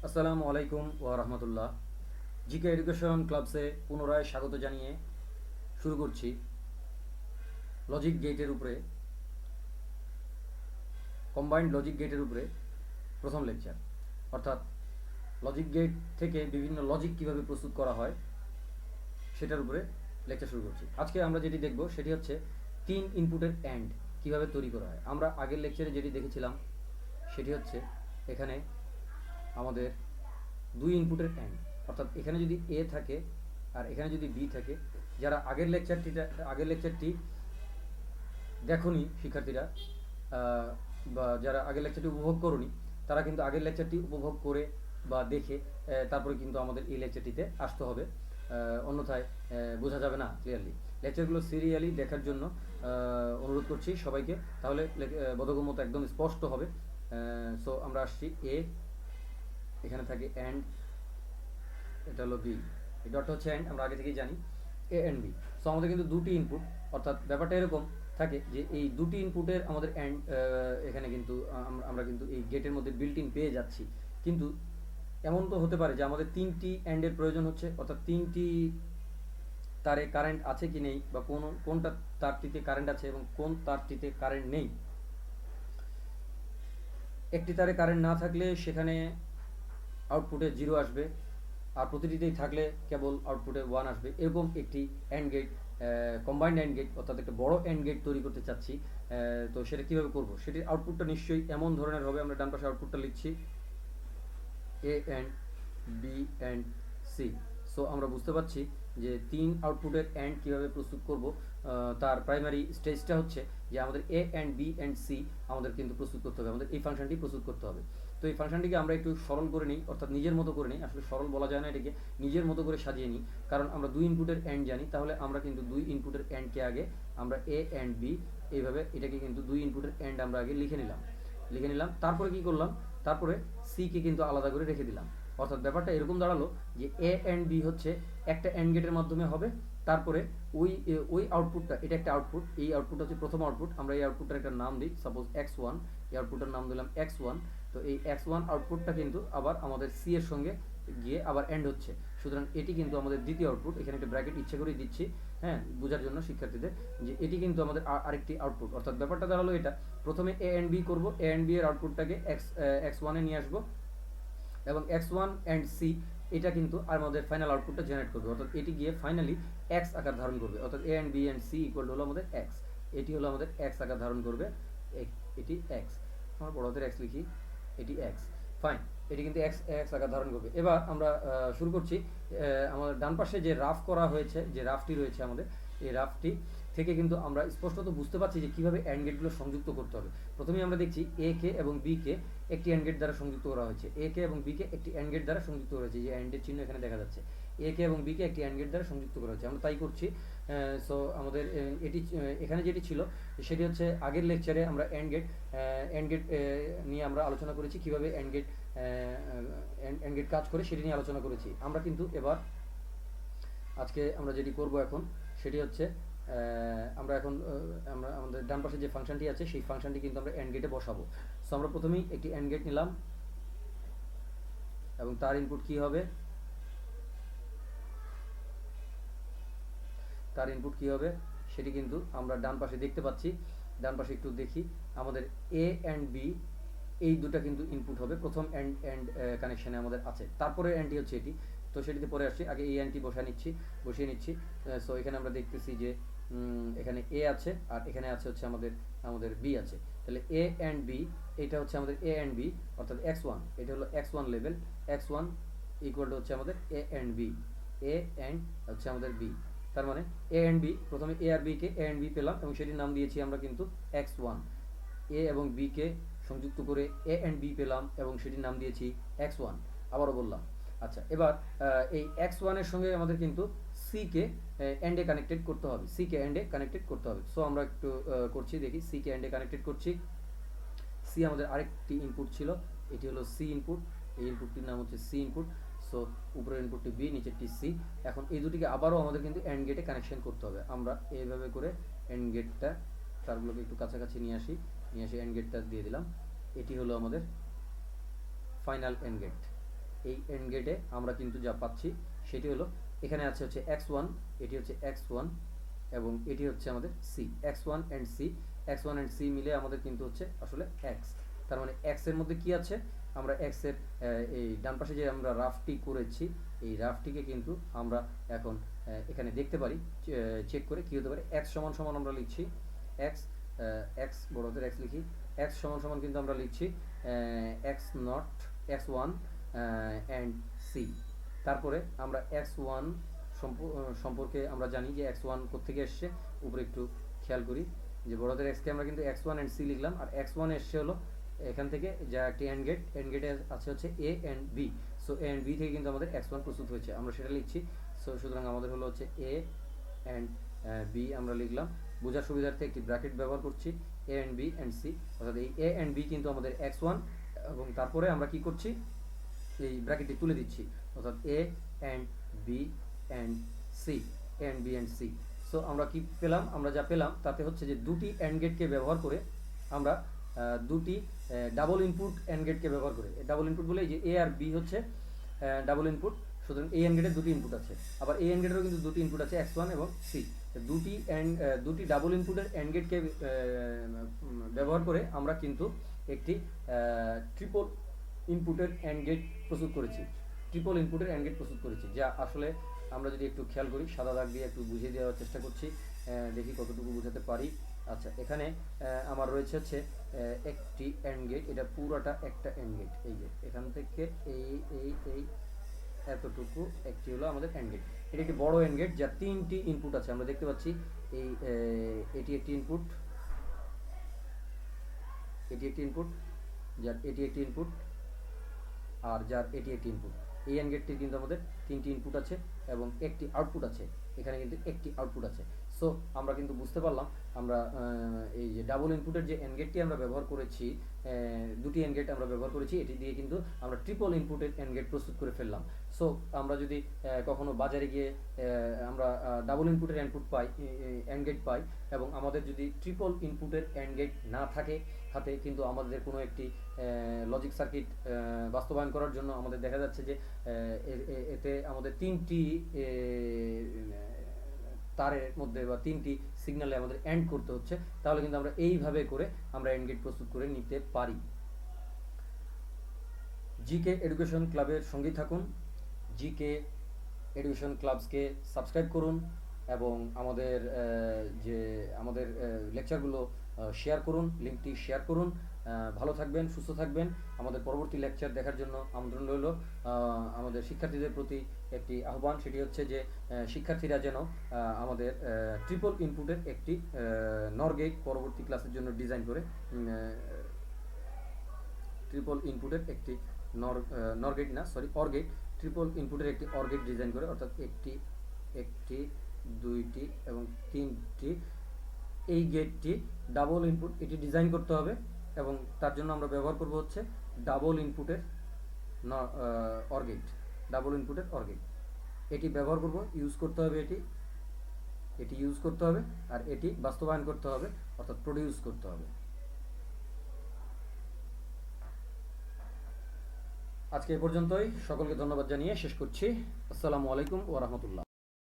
আসসালামু আলাইকুম ওয়া রাহমাতুল্লাহ। জিকে এডুকেশন ক্লাবসে পুনরায় স্বাগত জানিয়ে শুরু করছি লজিক গেটের উপরে, কম্বাইন্ড লজিক গেটের উপরে প্রথম লেকচার। অর্থাৎ লজিক গেট থেকে বিভিন্ন লজিক কিভাবে প্রস্তুত করা হয় সেটার উপরে লেকচার শুরু করছি। আজকে আমরা যেটি দেখব সেটি হচ্ছে তিন ইনপুটের অ্যান্ড কিভাবে তৈরি করা হয়। আমরা আগের লেকচারে যেটি দেখেছিলাম সেটি হচ্ছে এখানে আমাদের দুই ইনপুটের অ্যান্ড, অর্থাৎ এখানে যদি এ থাকে আর এখানে যদি বি থাকে। যারা আগের লেকচারটি দেখোনি শিক্ষার্থীরা, বা যারা আগের লেকচারটি উপভোগ করোনি, তারা কিন্তু আগের লেকচারটি উপভোগ করে বা দেখে তারপরে কিন্তু আমাদের এই লেকচারটিতে আসতে হবে। অন্যথায় বোঝা যাবে না ক্লিয়ারলি। লেকচারগুলো সিরিয়ালি দেখার জন্য অনুরোধ করছি সবাইকে, তাহলে বোধগম্যতা একদম স্পষ্ট হবে। সো আমরা আসছি এ, এখানে থাকে অ্যান্ড, এটা হলো বি, এই ডটটা হচ্ছে অ্যান্ড, আমরা আগে থেকেই জানি এ অ্যান্ড বি। সো আমাদের কিন্তু দুটি ইনপুট, অর্থাৎ ব্যাপারটা এরকম থাকে যে এই দুটি ইনপুটের আমাদের অ্যান্ড এখানে কিন্তু আমরা কিন্তু এই গেটের মধ্যে বিল্ট ইন পেয়ে যাচ্ছি। কিন্তু এমন তো হতে পারে যে আমাদের তিনটি অ্যান্ডের প্রয়োজন হচ্ছে, অর্থাৎ তিনটি তারে কারেন্ট আছে কি নেই, বা কোনটা তারটিতে কারেন্ট আছে এবং কোন তারটিতে কারেন্ট নেই। একটি তারে কারেন্ট না থাকলে সেখানে আউটপুটে জিরো আসবে, আর প্রতিটিতেই থাকলে কেবল আউটপুটে ওয়ান আসবে। এরকম একটি and gate, combined and gate, অর্থাৎ একটা বড় অ্যান্ড গেট তৈরি করতে চাচ্ছি। তো সেটা কীভাবে করবো, সেটির আউটপুটটা নিশ্চয়ই এমন ধরনের হবে। আমরা ডান পাশে আউটপুটটা লিখছি A and B and C. So আমরা বুঝতে পারছি যে তিন আউটপুটের অ্যান্ড কীভাবে প্রস্তুত করব। তার প্রাইমারি স্টেজটা হচ্ছে যে আমাদের A and B and C আমাদের কিন্তু প্রস্তুত করতে হবে, আমাদের এই ফাংশনটি প্রস্তুত করতে হবে। তো এই ফাংশনটিকে আমরা একটু সরল করে নিই, অর্থাৎ নিজের মতো করে নিই। আসলে সরল বলা যায় না এটাকে, নিজের মতো করে সাজিয়ে নিই। কারণ আমরা দুই ইনপুটের অ্যান্ড জানি, তাহলে আমরা কিন্তু দুই ইনপুটের অ্যান্ডকে আগে আমরা এ অ্যান্ড বি, এইভাবে এটাকে কিন্তু দুই ইনপুটের অ্যান্ড আমরা আগে লিখে নিলাম। তারপরে কি করলাম, তারপরে সিকে কিন্তু আলাদা করে রেখে দিলাম। অর্থাৎ ব্যাপারটা এরকম দাঁড়ালো যে এ অ্যান্ড বি হচ্ছে একটা অ্যান্ড গেটের মাধ্যমে হবে। তারপরে ওই আউটপুটটা, এটা একটা আউটপুট, এই আউটপুটটা হচ্ছে প্রথম আউটপুট। আমরা এই আউটপুটটার একটা নাম দিই, সাপোজ x1। এই আউটপুটটার নাম দিলাম x1। তো এই x1 আউটপুটটা কিন্তু আবার আমাদের সি এর সঙ্গে গিয়ে আবার এন্ড হচ্ছে। সুতরাং এটি কিন্তু আমাদের দ্বিতীয় আউটপুট। এখানে একটা ব্র্যাকেট ইচ্ছে করেই দিচ্ছি, হ্যাঁ, বোঝার জন্য শিক্ষার্থীদের, যে এটি কিন্তু আমাদের আরেকটি আউটপুট। অর্থাৎ ব্যাপারটা দাঁড়ালো এটা, প্রথমে এ অ্যান্ড বি করবো, এ অ্যান্ড বি এর আউটপুটটাকে x1-এ নিয়ে আসবো, এবং x1 অ্যান্ড সি এটা কিন্তু আমাদের ফাইনাল আউটপুটটা জেনারেট করবে। অর্থাৎ এটি গিয়ে ফাইনালি এক্স আকার ধারণ করবে। অর্থাৎ A and B and C equal হলো আমাদের এক্স। এটি হলো আমাদের এক্স আকার ধারণ করবে। এটি এক্স, আমরা বড় হাতের এক্স লিখি, এটি এক্স। ফাইন, এটি কিন্তু এক্স এক্স আকার ধারণ করবে। এবার আমরা শুরু করছি। আমাদের ডান পাশে যে রাফ করা হয়েছে, যে রাফটি রয়েছে আমাদের, এই রাফটি থেকে কিন্তু আমরা স্পষ্টত বুঝতে পারছি যে কীভাবে অ্যান্ড গেটগুলো সংযুক্ত করতে হবে। প্রথমেই আমরা দেখছি এ কে এবং বি কে একটি অ্যান্ড গেট দ্বারা সংযুক্ত করা হয়েছে। এ কে এবং বি কে একটি অ্যান্ড গেট দ্বারা সংযুক্ত করা হয়েছে, যে অ্যান্ডের চিহ্ন এখানে দেখা যাচ্ছে। এ কে এবং বি কে একটি অ্যান্ড গেট দ্বারা সংযুক্ত করা হয়েছে, আমরা তাই করছি। সো আমাদের এটি এখানে যেটি ছিল সেটি হচ্ছে আগের লেকচারে আমরা অ্যান্ড গেট নিয়ে আমরা আলোচনা করেছি, কীভাবে অ্যান্ড গেট কাজ করে সেটি নিয়ে আলোচনা করেছি। আমরা কিন্তু এবার আজকে আমরা যেটি করব এখন সেটি হচ্ছে আমরা এখন আমরা আমাদের ডান পাশে যে ফাংশনটি আছে সেই ফাংশনটি কিন্তু আমরা অ্যান্ড গেটে বসাবো। সো আমরা প্রথমেই একটি অ্যান্ড গেট নিলাম, এবং তার ইনপুট কি হবে, সেটি কিন্তু আমরা ডান পাশে দেখতে পাচ্ছি। ডান পাশে একটু দেখি, আমাদের এ অ্যান্ড বি এই দুটা কিন্তু ইনপুট হবে প্রথম অ্যান্ড কানেকশানে আমাদের আছে। তারপরে অ্যান্ডটি হচ্ছে এটি, তো সেটিতে পরে আসছি। আগে এই অ্যান্ডটি বসিয়ে নিচ্ছি। সো এখানে আমরা দেখতেছি যে এখানে এ আছে আর এখানে আছে হচ্ছে আমাদের বি আছে। তাহলে এ অ্যান্ড বি, এটা হচ্ছে আমাদের এ অ্যান্ড বি, অর্থাৎ x1, এটা হলো x1 level. x1 equal to হচ্ছে আমাদের A and B, A and হচ্ছে আমাদের বি। তার মানে এ অ্যান্ড বি, প্রথমে এ আর বি কে এ অ্যান্ড বি পেলাম, এবং সেটির নাম দিয়েছি আমরা কিন্তু x1। এ এবং বি কে সংযুক্ত করে এ অ্যান্ড বি পেলাম, এবং সেটির নাম দিয়েছি x1। আবারও বললাম। আচ্ছা, এবার এই x1 এর সঙ্গে আমাদের কিন্তু সি কে এন্ডে কানেক্টেড করতে হবে, সো আমরা একটু করছি, দেখি সি কে এন্ডে কানেক্টেড করছি। সি আমাদের আরেকটি ইনপুট ছিল, এটি হলো সি ইনপুট, এই ইনপুটটির নাম হচ্ছে সি ইনপুট। সো উপরের ইনপুটটি বি, নিচেরটি সি। এখন এই দুটিকে আবারও আমাদের কিন্তু অ্যান্ড গেটে কানেকশন করতে হবে। আমরা এইভাবে করে অ্যান্ড গেটটা, তারগুলোকে একটু কাছাকাছি নিয়ে আসি অ্যান্ড গেটটা দিয়ে দিলাম। এটি হলো আমাদের ফাইনাল অ্যান্ড গেট। এই এন্ড গেটে আমরা কিন্তু যা পাচ্ছি সেটি হলো এখানে আছে হচ্ছে x1, এটি হচ্ছে x1 এবং এটি হচ্ছে আমাদের c, x1 and c, x1 and c মিলে আমাদের কিন্তু হচ্ছে আসলে x। তার মানে x এর মধ্যে কি আছে, আমরা x এর এই ডান পাশে যে আমরা রাফটি করেছি এই রাফটিকে কিন্তু আমরা এখন এখানে দেখতে পারি, চেক করে কি হতে পারে। x সমান সমান আমরা লিখছি x, x বড় হাতের x লিখি, x সমান সমান কিন্তু আমরা লিখছি x not x1 and c। তারপরে আমরা x1 সম্পর্কে আমরা জানি যে x1 কোত্থেকে এসছে, উপরে একটু খেয়াল করি যে বড় হাতের x কে আমরা কিন্তু x1 অ্যান্ড c লিখলাম, আর x1 এসছে হলো এখান থেকে যা একটি এন্ড গেট, এন্ড গেটে আছে হচ্ছে a and b। So a and b থেকে কিন্তু আমাদের x1 প্রস্তুত হয়েছে, আমরা সেটা লিখছি। সো সুতরাং আমাদের হলো হচ্ছে a অ্যান্ড b আমরা লিখলাম, বোঝার সুবিধার্থে একটি ব্র্যাকেট ব্যবহার করছি, a and b and c, অর্থাৎ এই a অ্যান্ড b কিন্তু আমাদের x1 এবং তারপরে আমরা কি করছি এই ব্র্যাকেটটি তুলে দিচ্ছি, অর্থাৎ a and b and c, a and b and c। So আমরা কি পেলাম, আমরা যা পেলাম তাতে হচ্ছে যে দুটি অ্যান্ড গেটকে ব্যবহার করে আমরা দুটি ডাবল ইনপুট অ্যান্ড গেটকে ব্যবহার করে, ডাবল ইনপুট বলে যে a আর b হচ্ছে ডাবল ইনপুট, সুতরাং a অ্যান্ড গেটের দুটি ইনপুট আছে, আবার a অ্যান্ড গেটেরও কিন্তু দুটি ইনপুট আছে x1 এবং c। দুটি ডাবল ইনপুটের অ্যান্ড গেটকে ব্যবহার করে আমরা কিন্তু একটি ট্রিপল ইনপুটের অ্যান্ড গেট প্রস্তুত করেছি, ট্রিপল ইনপুটের অ্যান্ড গেট প্রস্তুত করেছি, যা আসলে আমরা যদি একটু খেয়াল করি, সাদা দাগ দিয়ে একটু বুঝিয়ে দেওয়ার চেষ্টা করছি, দেখি কতটুকু বোঝাতে পারি। আচ্ছা, এখানে আমার রয়েছে হচ্ছে একটি অ্যান্ড গেট, এটা পুরোটা একটা অ্যান্ড গেট, এই যে এখান থেকে এই এই এই এতটুকু একটি হলো আমাদের অ্যান্ড গেট। এটা একটি বড় অ্যান্ড গেট যার তিনটি ইনপুট আছে, আমরা দেখতে পাচ্ছি এই এটি একটি ইনপুট, এটি একটি ইনপুট, যার এটি একটি ইনপুট, আর যার এটি একটি ইনপুট। এই অ্যান্ড গেটটির কিন্তু আমাদের তিনটি ইনপুট আছে এবং একটি আউটপুট আছে, এখানে কিন্তু একটি আউটপুট আছে। সো আমরা কিন্তু বুঝতে পারলাম আমরা এই যে ডাবল ইনপুটের যে অ্যান্ড গেটটি আমরা ব্যবহার করেছি, দুটি অ্যান্ড গেট আমরা ব্যবহার করেছি, এটি দিয়ে কিন্তু আমরা ট্রিপল ইনপুটের অ্যান্ড গেট প্রস্তুত করে ফেললাম। সো আমরা যদি কখনো বাজারে গিয়ে আমরা ডাবল ইনপুটের অ্যান্ড গেট পাই এবং আমাদের যদি ট্রিপল ইনপুটের অ্যান্ড গেট না থাকে হাতে, কিন্তু আমাদের কোনো একটি লজিক সার্কিট বাস্তবায়ন করার জন্য আমাদের দেখা যাচ্ছে যে এতে আমাদের তিনটি তারের মধ্যে বা তিনটি সিগন্যালে আমাদের এন্ড করতে হচ্ছে, তাহলে কিন্তু আমরা এইভাবে করে আমরা এন্ড গেট প্রস্তুত করে নিতে পারি। জিকে এডুকেশন ক্লাবের সঙ্গী থাকুন, জিকে এডুকেশন ক্লাবসকে সাবস্ক্রাইব করুন এবং আমাদের আমাদের লেকচারগুলো শেয়ার করুন, লিঙ্কটি শেয়ার করুন। ভালো থাকবেন, সুস্থ থাকবেন। আমাদের পরবর্তী লেকচার দেখার জন্য আমন্ত্রণ রইল। আমাদের শিক্ষার্থীদের প্রতি একটি আহ্বান, সেটি হচ্ছে যে শিক্ষার্থীরা যেন আমাদের ট্রিপল ইনপুটের একটি নর গেট পরবর্তী ক্লাসের জন্য ডিজাইন করে, ট্রিপল ইনপুটের একটি নর গেট না সরি অর গেট, ট্রিপল ইনপুটের একটি অর গেট ডিজাইন করে, অর্থাৎ একটি দুইটি এবং তিনটি, এই গেটটি ডাবল ইনপুট এটি ডিজাইন করতে হবে এবং তার জন্য আমরা ব্যবহার করব হচ্ছে ডাবল ইনপুটের অর গেট, ডাবল ইনপুটের অর গেট এটি ব্যবহার করব, ইউজ করতে হবে, এটি ইউজ করতে হবে আর এটি বাস্তবায়ন করতে হবে, অর্থাৎ প্রডিউস করতে হবে। আজকে এ পর্যন্তই, সকলকে ধন্যবাদ জানিয়ে শেষ করছি। আসসালামু আলাইকুম ওয়া রাহমাতুল্লাহ।